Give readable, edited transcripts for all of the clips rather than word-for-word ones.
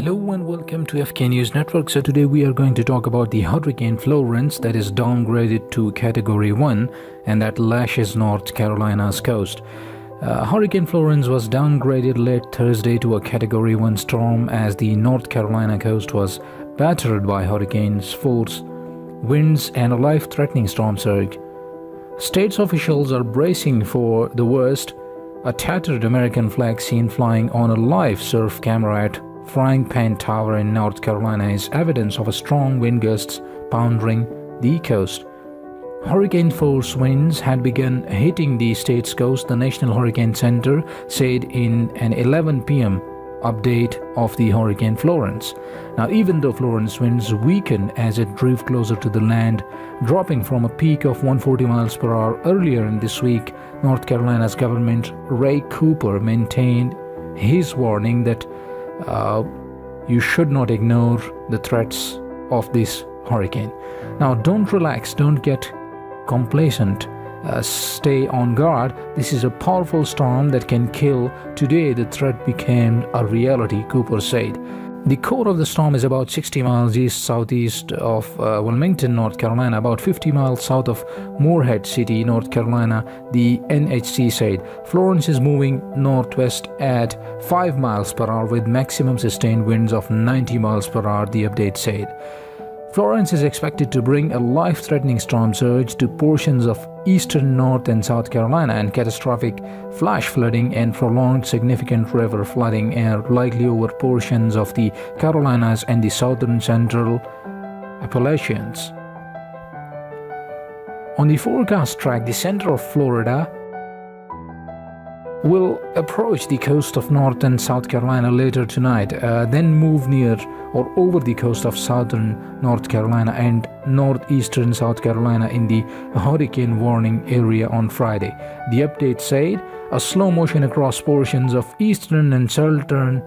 Hello and welcome to FK News Network. So today we are going to talk about the Hurricane Florence that is downgraded to Category 1 and that lashes North Carolina's coast. Hurricane Florence was downgraded late Thursday to a Category 1 storm as the North Carolina coast was battered by hurricane's force winds and a life-threatening storm surge. State's officials are bracing for the worst. A tattered American flag seen flying on a live surf camera at Frying Pan Tower in North Carolina is evidence of a strong wind gusts pounding the coast. Hurricane force winds had begun hitting the state's coast, the National Hurricane Center said in an 11 p.m. update of the Hurricane Florence. Now, even though Florence winds weakened as it drove closer to the land, dropping from a peak of 140 miles per hour earlier in this week, North Carolina's Governor Ray Cooper maintained his warning that you should not ignore the threats of this hurricane. Now, don't relax, don't get complacent, stay on guard. This is a powerful storm that can kill. Today, the threat became a reality, Cooper said. The core of the storm is about 60 miles east-southeast of Wilmington, North Carolina, about 50 miles south of Morehead City, North Carolina, the NHC said. Florence is moving northwest at 5 miles per hour with maximum sustained winds of 90 miles per hour, the update said. Florence is expected to bring a life-threatening storm surge to portions of eastern North and South Carolina, and catastrophic flash flooding and prolonged significant river flooding are likely over portions of the Carolinas and the southern central Appalachians. On the forecast track, the center of Florida will approach the coast of North and South Carolina later tonight, then move near or over the coast of southern North Carolina and northeastern South Carolina in the hurricane warning area on Friday. The update said a slow motion across portions of eastern and southern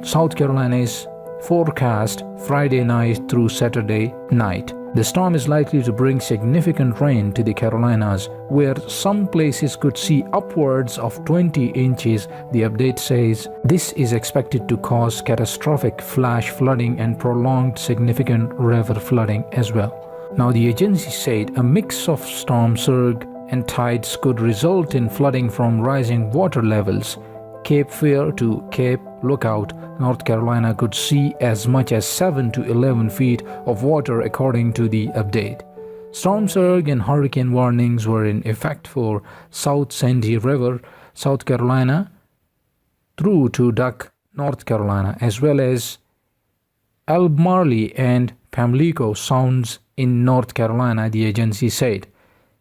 South Carolina is forecast Friday night through Saturday night. The storm is likely to bring significant rain to the Carolinas, where some places could see upwards of 20 inches, the update says. This is expected to cause catastrophic flash flooding and prolonged significant river flooding as well. Now, the agency said a mix of storm surge and tides could result in flooding from rising water levels. Cape Fear to Cape Lookout, North Carolina could see as much as 7 to 11 feet of water according to the update. Storm surge and hurricane warnings were in effect for South Sandy River, South Carolina, through to Duck, North Carolina, as well as Albemarle and Pamlico Sounds in North Carolina, the agency said.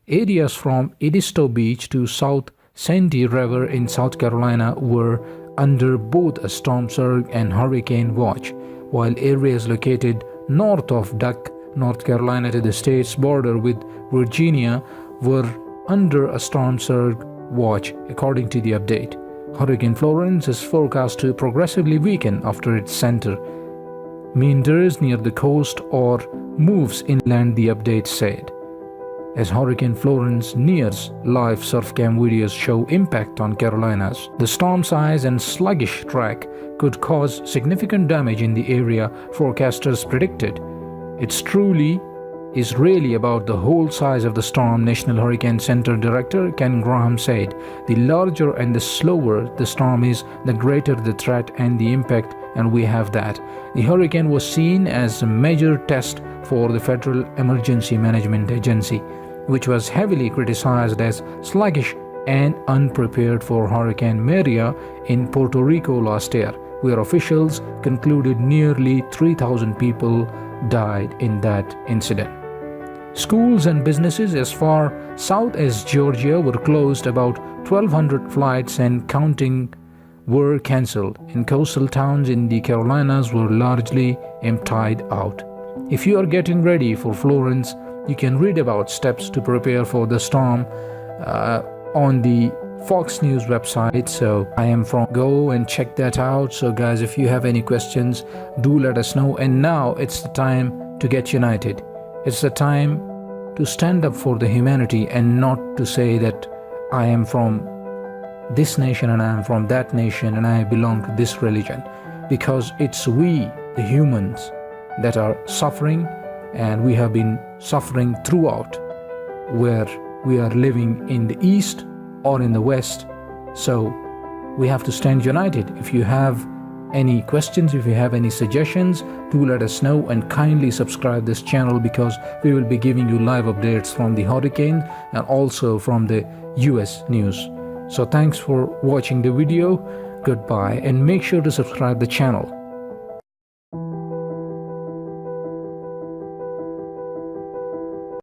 Areas from Edisto Beach to South Sandy River in South Carolina were under both a storm surge and hurricane watch, while areas located north of Duck, North Carolina to the state's border with Virginia were under a storm surge watch, according to the update. Hurricane Florence is forecast to progressively weaken after its center meanders near the coast or moves inland, the update said. As Hurricane Florence nears, live surf cam videos show impact on Carolinas. The storm size and sluggish track could cause significant damage in the area, forecasters predicted. It's truly is really about the whole size of the storm, National Hurricane Center Director Ken Graham said. The larger and the slower the storm is, the greater the threat and the impact, and we have that. The hurricane was seen as a major test for the Federal Emergency Management Agency, which was heavily criticized as sluggish and unprepared for Hurricane Maria in Puerto Rico last year, where officials concluded nearly 3,000 people died in that incident. Schools and businesses as far south as Georgia were closed. About 1,200 flights and counting were cancelled, and coastal towns in the Carolinas were largely emptied out. If you are getting ready for Florence, you can read about steps to prepare for the storm on the Fox News website. So I am from go and check that out. So guys, if you have any questions, do let us know. And now it's the time to get united. It's the time to stand up for the humanity and not to say that I am from this nation and I am from that nation and I belong to this religion. because it's we, the humans, that are suffering, and we have been suffering throughout, where we are living in the east or in the west. So we have to stand united. If you have any questions, if you have any suggestions, do let us know, and kindly subscribe this channel, because we will be giving you live updates from the hurricane and also from the US news. So thanks for watching the video. Goodbye, and make sure to subscribe the channel.